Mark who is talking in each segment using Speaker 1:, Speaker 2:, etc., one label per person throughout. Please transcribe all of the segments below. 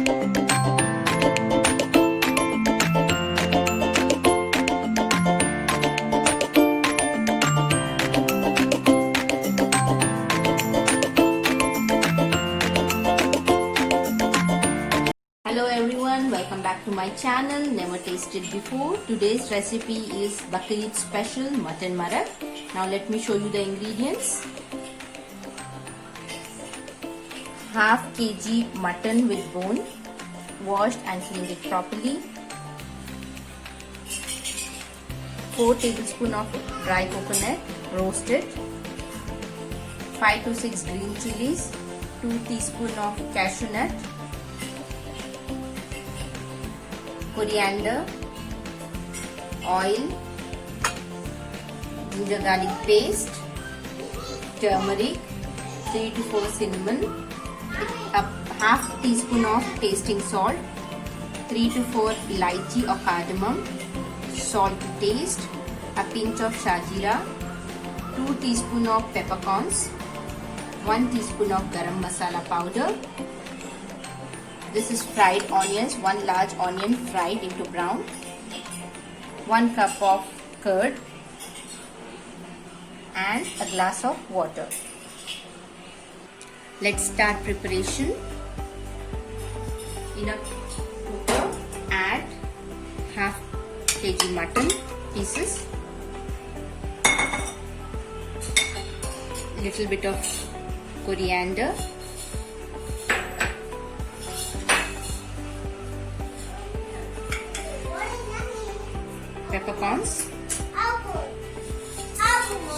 Speaker 1: Hello everyone, welcome back to my channel. Never tasted before. Today's recipe is Bakrid special Mutton Marag. Now let me show you the ingredients. Half kg mutton with bone, washed and cleaned it properly. 4 tablespoons of dry coconut, roasted. 5 to 6 green chillies. 2 teaspoons of cashew nut. Coriander, oil, ginger garlic paste, turmeric, 3 to 4 cinnamon, a half teaspoon of tasting salt, 3 to 4 elaichi or cardamom, salt to taste, a pinch of shazeera, 2 teaspoons of peppercorns, 1 teaspoon of garam masala powder. This is fried onions, 1 large onion fried into brown, 1 cup of curd and a glass of water. Let's start preparation. In a cooker, add half kg mutton pieces, little bit of coriander, peppercorns,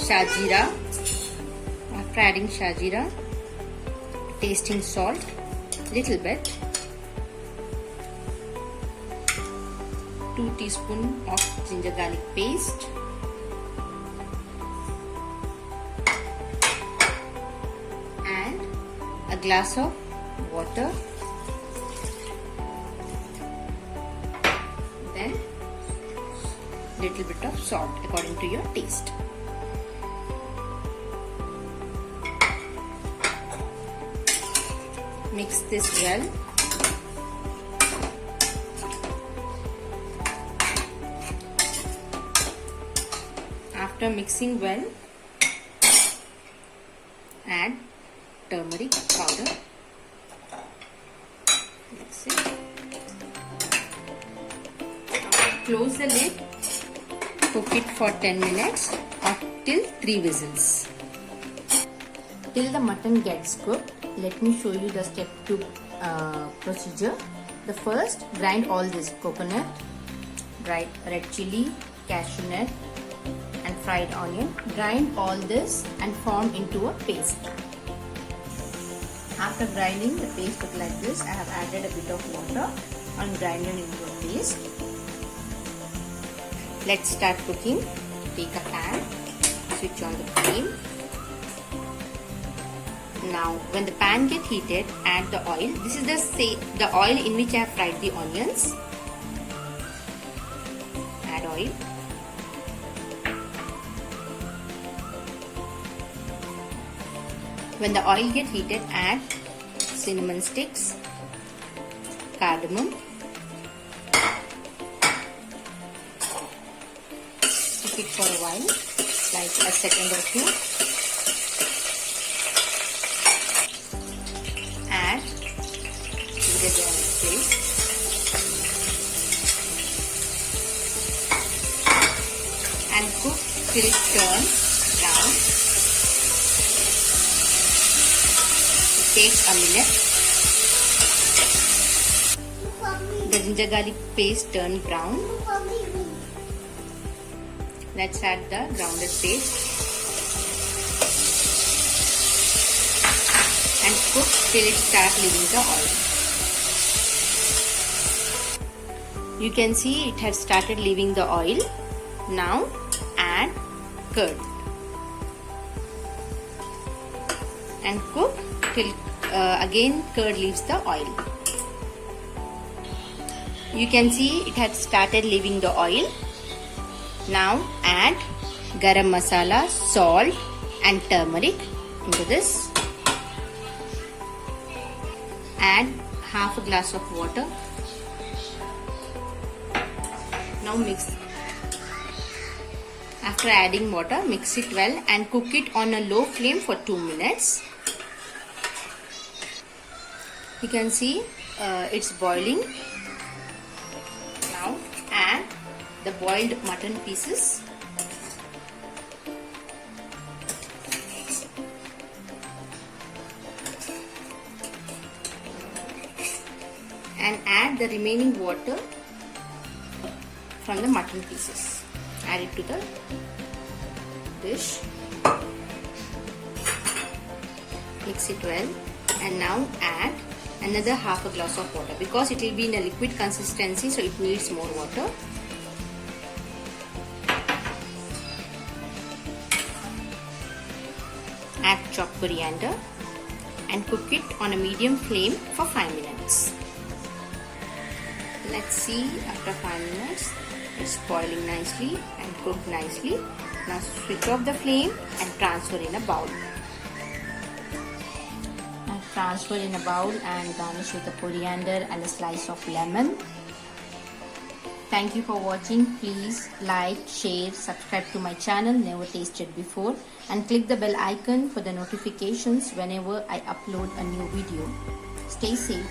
Speaker 1: shazeera, after adding shazeera, tasting salt, little bit, 2 teaspoons of ginger garlic paste, and a glass of water. Then little bit of salt according to your taste. Mix this well. After mixing well, add turmeric powder. Mix it. Close the lid. Cook it for 10 minutes or till 3 whistles. Till the mutton gets cooked, let me show you the step 2 procedure. The first, grind all this coconut, dried red chilli, cashew nut and fried onion. Grind all this and form into a paste. After grinding the paste look like this, I have added a bit of water and grinded into a paste. Let's start cooking. Take a pan, switch on the flame. Now when the pan gets heated, add the oil. This is the oil in which I have fried the onions. Add oil. When the oil gets heated, add cinnamon sticks, cardamom, cook it for a while, like a second or two. Add ginger garlic paste. And cook till it turns brown. It takes a minute. The ginger garlic paste turned brown. Let's add the grounded paste and cook till it starts leaving the oil. You can see it has started leaving the oil. Now add curd and cook till again curd leaves the oil. You can see it has started leaving the oil. Now add garam masala, salt and turmeric into this. Add half a glass of water. Now mix. After adding water, mix it well and cook it on a low flame for 2 minutes. You can see it's boiling. Now add the boiled mutton pieces. And add the remaining water from the mutton pieces. Add it to the dish. Mix it well and now add another half a glass of water because it will be in a liquid consistency, so it needs more water. Add chopped coriander and cook it on a medium flame for 5 minutes. Let's see, after 5 minutes it's boiling nicely and cooked nicely. Now switch off the flame and transfer in a bowl. Now transfer in a bowl and garnish with the coriander and a slice of lemon. Thank you for watching. Please like, share, subscribe to my channel Never Tasted Before and click the bell icon for the notifications whenever I upload a new video. Stay safe.